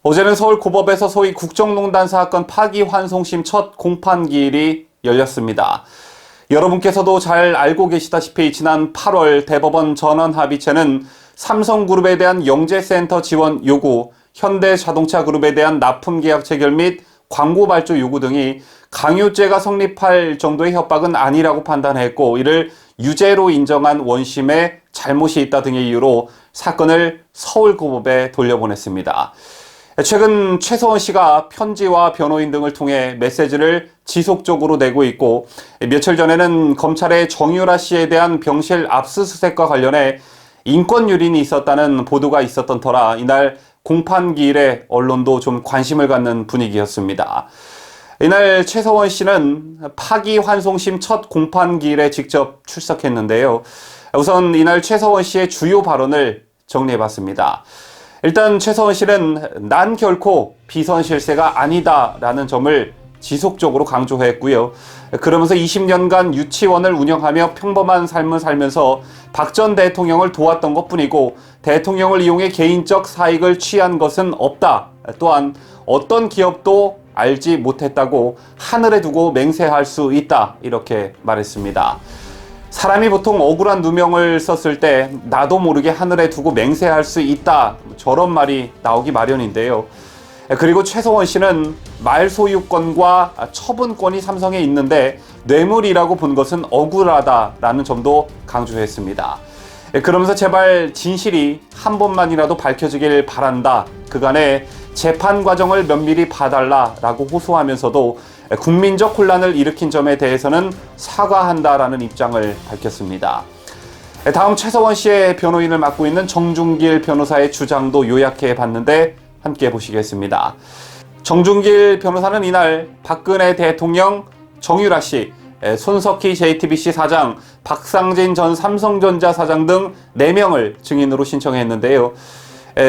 어제는 서울 고법에서 소위 국정농단 사건 파기환송심 첫 공판기일이 열렸습니다. 여러분께서도 잘 알고 계시다시피 지난 8월 대법원 전원합의체는 삼성그룹에 대한 영재센터 지원 요구, 현대자동차그룹에 대한 납품계약 체결 및 광고 발조 요구 등이 강요죄가 성립할 정도의 협박은 아니라고 판단했고, 이를 유죄로 인정한 원심에 잘못이 있다 등의 이유로 사건을 서울고법에 돌려보냈습니다. 최근 최서원 씨가 편지와 변호인 등을 통해 메시지를 지속적으로 내고 있고, 며칠 전에는 검찰의 정유라 씨에 대한 병실 압수수색과 관련해 인권 유린이 있었다는 보도가 있었던 터라 이날 공판기일에 언론도 좀 관심을 갖는 분위기였습니다. 이날 최서원 씨는 파기환송심 첫 공판기일에 직접 출석했는데요. 우선 이날 최서원 씨의 주요 발언을 정리해봤습니다. 일단 최서원 씨는 난 결코 비선 실세가 아니다라는 점을 지속적으로 강조했고요. 그러면서 20년간 유치원을 운영하며 평범한 삶을 살면서 박 전 대통령을 도왔던 것뿐이고 대통령을 이용해 개인적 사익을 취한 것은 없다. 또한 어떤 기업도 알지 못했다고 하늘에 두고 맹세할 수 있다. 이렇게 말했습니다. 사람이 보통 억울한 누명을 썼을 때 나도 모르게 하늘에 두고 맹세할 수 있다. 저런 말이 나오기 마련인데요. 그리고 최서원 씨는 말 소유권과 처분권이 삼성에 있는데 뇌물이라고 본 것은 억울하다라는 점도 강조했습니다. 그러면서 제발 진실이 한 번만이라도 밝혀지길 바란다. 그간의 재판 과정을 면밀히 봐달라라고 호소하면서도 국민적 혼란을 일으킨 점에 대해서는 사과한다라는 입장을 밝혔습니다. 다음 최서원 씨의 변호인을 맡고 있는 정중길 변호사의 주장도 요약해 봤는데 함께 보시겠습니다. 정중길 변호사는 이날 박근혜 대통령, 정유라 씨, 손석희 JTBC 사장, 박상진 전 삼성전자 사장 등 4명을 증인으로 신청했는데요.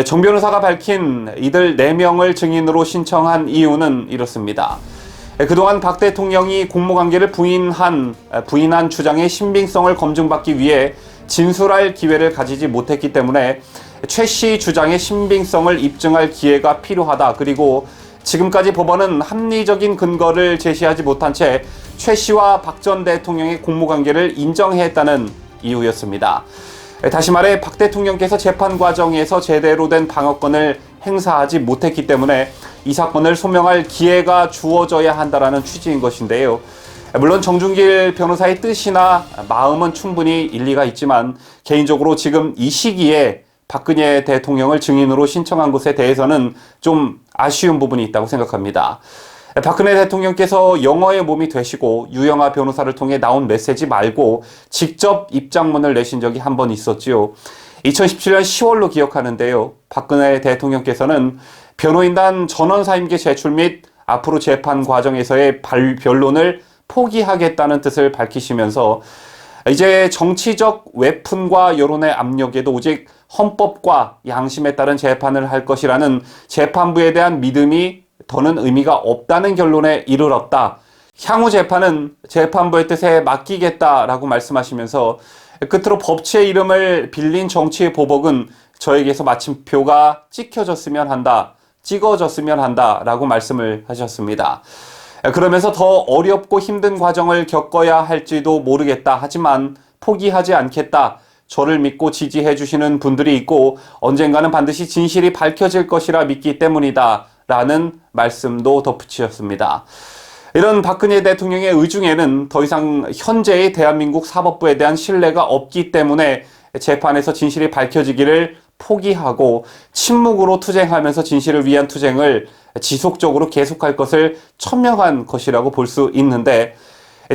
정 변호사가 밝힌 이들 4명을 증인으로 신청한 이유는 이렇습니다. 그동안 박 대통령이 공모관계를 부인한 주장의 신빙성을 검증받기 위해 진술할 기회를 가지지 못했기 때문에 최 씨 주장의 신빙성을 입증할 기회가 필요하다. 그리고 지금까지 법원은 합리적인 근거를 제시하지 못한 채 최 씨와 박 전 대통령의 공모관계를 인정했다는 이유였습니다. 다시 말해 박 대통령께서 재판 과정에서 제대로 된 방어권을 행사하지 못했기 때문에 이 사건을 소명할 기회가 주어져야 한다는 취지인 것인데요. 물론 정중길 변호사의 뜻이나 마음은 충분히 일리가 있지만 개인적으로 지금 이 시기에 박근혜 대통령을 증인으로 신청한 것에 대해서는 좀 아쉬운 부분이 있다고 생각합니다. 박근혜 대통령께서 영어의 몸이 되시고 유영아 변호사를 통해 나온 메시지 말고 직접 입장문을 내신 적이 한 번 있었지요. 2017년 10월로 기억하는데요. 박근혜 대통령께서는 변호인단 전원사임계 제출 및 앞으로 재판 과정에서의 변론을 포기하겠다는 뜻을 밝히시면서 이제 정치적 외푼과 여론의 압력에도 오직 헌법과 양심에 따른 재판을 할 것이라는 재판부에 대한 믿음이 더는 의미가 없다는 결론에 이르렀다. 향후 재판은 재판부의 뜻에 맡기겠다라고 말씀하시면서 끝으로 법치의 이름을 빌린 정치의 보복은 저에게서 마침표가 찍혀졌으면 한다. 찍어졌으면 한다라고 말씀을 하셨습니다. 그러면서 더 어렵고 힘든 과정을 겪어야 할지도 모르겠다. 하지만 포기하지 않겠다. 저를 믿고 지지해 주시는 분들이 있고 언젠가는 반드시 진실이 밝혀질 것이라 믿기 때문이다. 라는 말씀도 덧붙이셨습니다. 이런 박근혜 대통령의 의중에는 더 이상 현재의 대한민국 사법부에 대한 신뢰가 없기 때문에 재판에서 진실이 밝혀지기를 포기하고 침묵으로 투쟁하면서 진실을 위한 투쟁을 지속적으로 계속할 것을 천명한 것이라고 볼 수 있는데,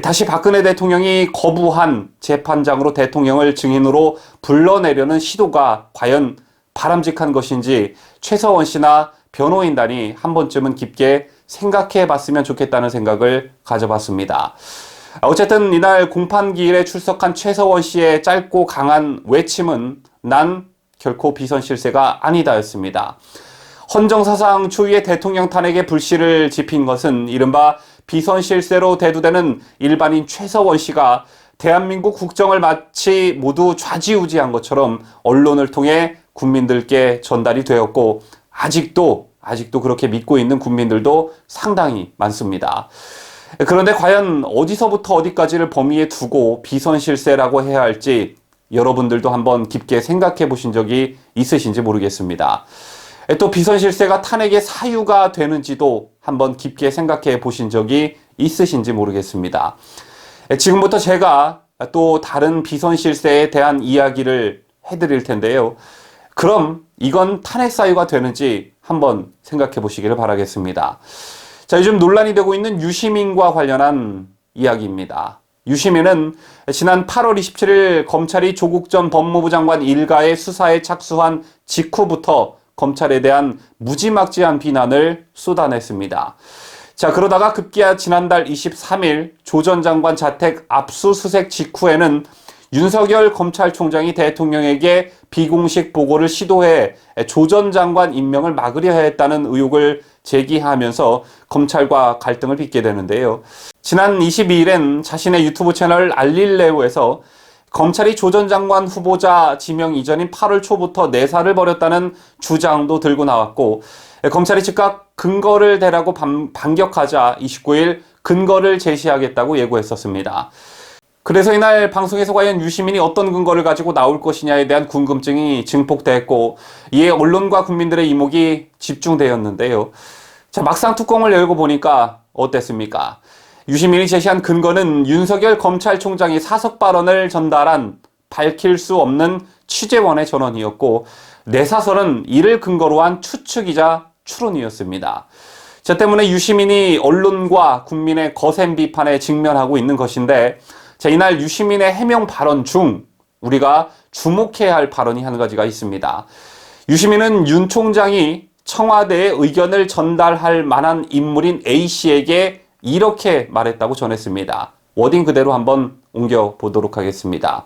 다시 박근혜 대통령이 거부한 재판장으로 대통령을 증인으로 불러내려는 시도가 과연 바람직한 것인지 최서원 씨나 변호인단이 한 번쯤은 깊게 생각해 봤으면 좋겠다는 생각을 가져봤습니다. 어쨌든 이날 공판기일에 출석한 최서원 씨의 짧고 강한 외침은 난 결코 비선 실세가 아니다였습니다. 헌정사상 초유의 대통령 탄핵에 불씨를 지핀 것은 이른바 비선 실세로 대두되는 일반인 최서원 씨가 대한민국 국정을 마치 모두 좌지우지한 것처럼 언론을 통해 국민들께 전달이 되었고 아직도 그렇게 믿고 있는 국민들도 상당히 많습니다. 그런데 과연 어디서부터 어디까지를 범위에 두고 비선실세라고 해야 할지 여러분들도 한번 깊게 생각해 보신 적이 있으신지 모르겠습니다. 또 비선실세가 탄핵의 사유가 되는지도 한번 깊게 생각해 보신 적이 있으신지 모르겠습니다. 지금부터 제가 또 다른 비선실세에 대한 이야기를 해드릴 텐데요. 그럼 이건 탄핵 사유가 되는지 한번 생각해 보시기를 바라겠습니다. 자, 요즘 논란이 되고 있는 유시민과 관련한 이야기입니다. 유시민은 지난 8월 27일 검찰이 조국 전 법무부 장관 일가의 수사에 착수한 직후부터 검찰에 대한 무지막지한 비난을 쏟아냈습니다. 자, 그러다가 급기야 지난달 23일 조 전 장관 자택 압수수색 직후에는 윤석열 검찰총장이 대통령에게 비공식 보고를 시도해 조 전 장관 임명을 막으려 했다는 의혹을 제기하면서 검찰과 갈등을 빚게 되는데요. 지난 22일엔 자신의 유튜브 채널 알릴레오에서 검찰이 조 전 장관 후보자 지명 이전인 8월 초부터 내사를 벌였다는 주장도 들고 나왔고, 검찰이 즉각 근거를 대라고 반격하자 29일 근거를 제시하겠다고 예고했었습니다. 그래서 이날 방송에서 과연 유시민이 어떤 근거를 가지고 나올 것이냐에 대한 궁금증이 증폭됐고, 이에 언론과 국민들의 이목이 집중되었는데요. 자, 막상 뚜껑을 열고 보니까 어땠습니까? 유시민이 제시한 근거는 윤석열 검찰총장이 사석 발언을 전달한 밝힐 수 없는 취재원의 전원이었고, 내사설은 이를 근거로 한 추측이자 추론이었습니다. 자, 때문에 유시민이 언론과 국민의 거센 비판에 직면하고 있는 것인데, 자, 이날 유시민의 해명 발언 중 우리가 주목해야 할 발언이 한 가지가 있습니다. 유시민은 윤 총장이 청와대에 의견을 전달할 만한 인물인 A씨에게 이렇게 말했다고 전했습니다. 워딩 그대로 한번 옮겨보도록 하겠습니다.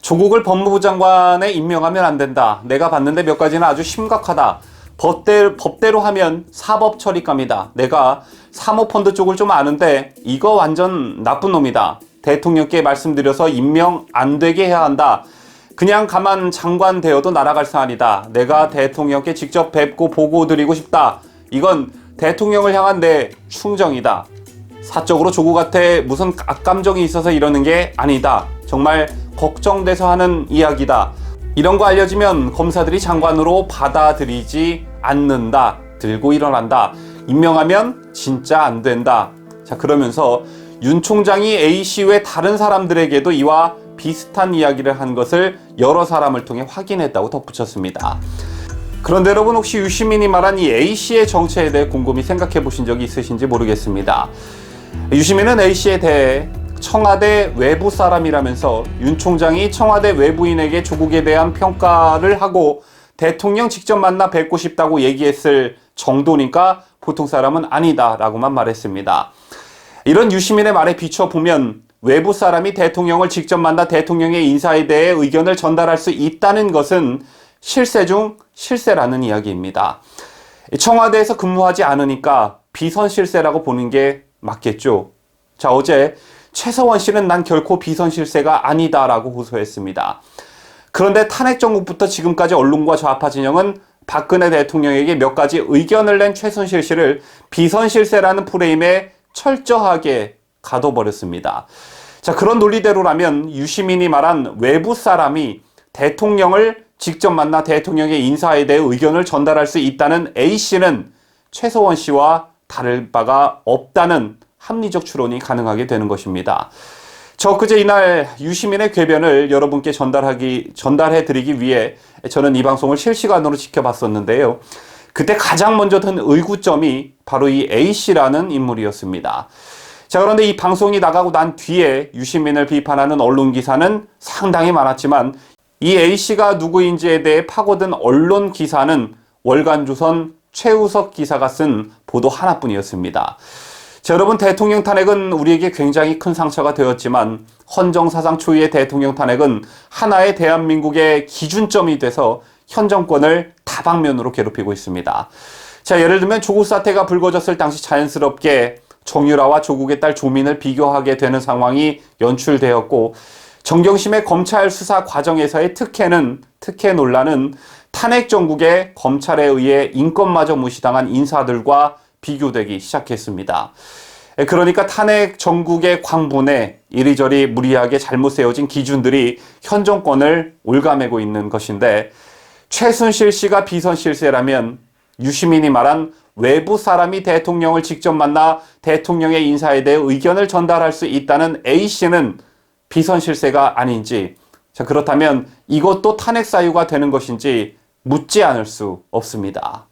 조국을 법무부 장관에 임명하면 안 된다. 내가 봤는데 몇 가지는 아주 심각하다. 법대로 하면 사법 처리감이다. 내가 사모펀드 쪽을 좀 아는데 이거 완전 나쁜 놈이다. 대통령께 말씀드려서 임명 안 되게 해야 한다. 그냥 가만 장관 되어도 날아갈 사안이다. 내가 대통령께 직접 뵙고 보고 드리고 싶다. 이건 대통령을 향한 내 충정이다. 사적으로 조국한테 무슨 악감정이 있어서 이러는 게 아니다. 정말 걱정돼서 하는 이야기다. 이런 거 알려지면 검사들이 장관으로 받아들이지 않는다. 들고 일어난다. 임명하면 진짜 안 된다. 자, 그러면서 윤 총장이 A씨 외 다른 사람들에게도 이와 비슷한 이야기를 한 것을 여러 사람을 통해 확인했다고 덧붙였습니다. 그런데 여러분, 혹시 유시민이 말한 이 A씨의 정체에 대해 곰곰이 생각해 보신 적이 있으신지 모르겠습니다. 유시민은 A씨에 대해 청와대 외부 사람이라면서 윤 총장이 청와대 외부인에게 조국에 대한 평가를 하고 대통령 직접 만나 뵙고 싶다고 얘기했을 정도니까 보통 사람은 아니다 라고만 말했습니다. 이런 유시민의 말에 비춰보면 외부 사람이 대통령을 직접 만나 대통령의 인사에 대해 의견을 전달할 수 있다는 것은 실세 중 실세라는 이야기입니다. 청와대에서 근무하지 않으니까 비선실세라고 보는 게 맞겠죠. 자, 어제 최서원 씨는 난 결코 비선실세가 아니다라고 호소했습니다. 그런데 탄핵 정국부터 지금까지 언론과 좌파 진영은 박근혜 대통령에게 몇 가지 의견을 낸 최순실 씨를 비선실세라는 프레임에 철저하게 가둬버렸습니다. 자, 그런 논리대로라면 유시민이 말한 외부 사람이 대통령을 직접 만나 대통령의 인사에 대해 의견을 전달할 수 있다는 A씨는 최서원 씨와 다를 바가 없다는 합리적 추론이 가능하게 되는 것입니다. 저 그제 이날 유시민의 궤변을 여러분께 전달해드리기 위해 저는 이 방송을 실시간으로 지켜봤었는데요. 그때 가장 먼저 든 의구점이 바로 이 A씨라는 인물이었습니다. 자, 그런데 이 방송이 나가고 난 뒤에 유시민을 비판하는 언론 기사는 상당히 많았지만 이 A씨가 누구인지에 대해 파고든 언론 기사는 월간조선 최우석 기사가 쓴 보도 하나뿐이었습니다. 자, 여러분, 대통령 탄핵은 우리에게 굉장히 큰 상처가 되었지만 헌정사상 초유의 대통령 탄핵은 하나의 대한민국의 기준점이 돼서 현 정권을 다방면으로 괴롭히고 있습니다. 자, 예를 들면 조국 사태가 불거졌을 당시 자연스럽게 정유라와 조국의 딸 조민을 비교하게 되는 상황이 연출되었고, 정경심의 검찰 수사 과정에서의 특혜 논란은 탄핵 정국에 검찰에 의해 인권마저 무시당한 인사들과 비교되기 시작했습니다. 그러니까 탄핵 정국의 광분에 이리저리 무리하게 잘못 세워진 기준들이 현 정권을 올가매고 있는 것인데, 최순실 씨가 비선실세라면 유시민이 말한 외부 사람이 대통령을 직접 만나 대통령의 인사에 대해 의견을 전달할 수 있다는 A씨는 비선실세가 아닌지, 자, 그렇다면 이것도 탄핵 사유가 되는 것인지 묻지 않을 수 없습니다.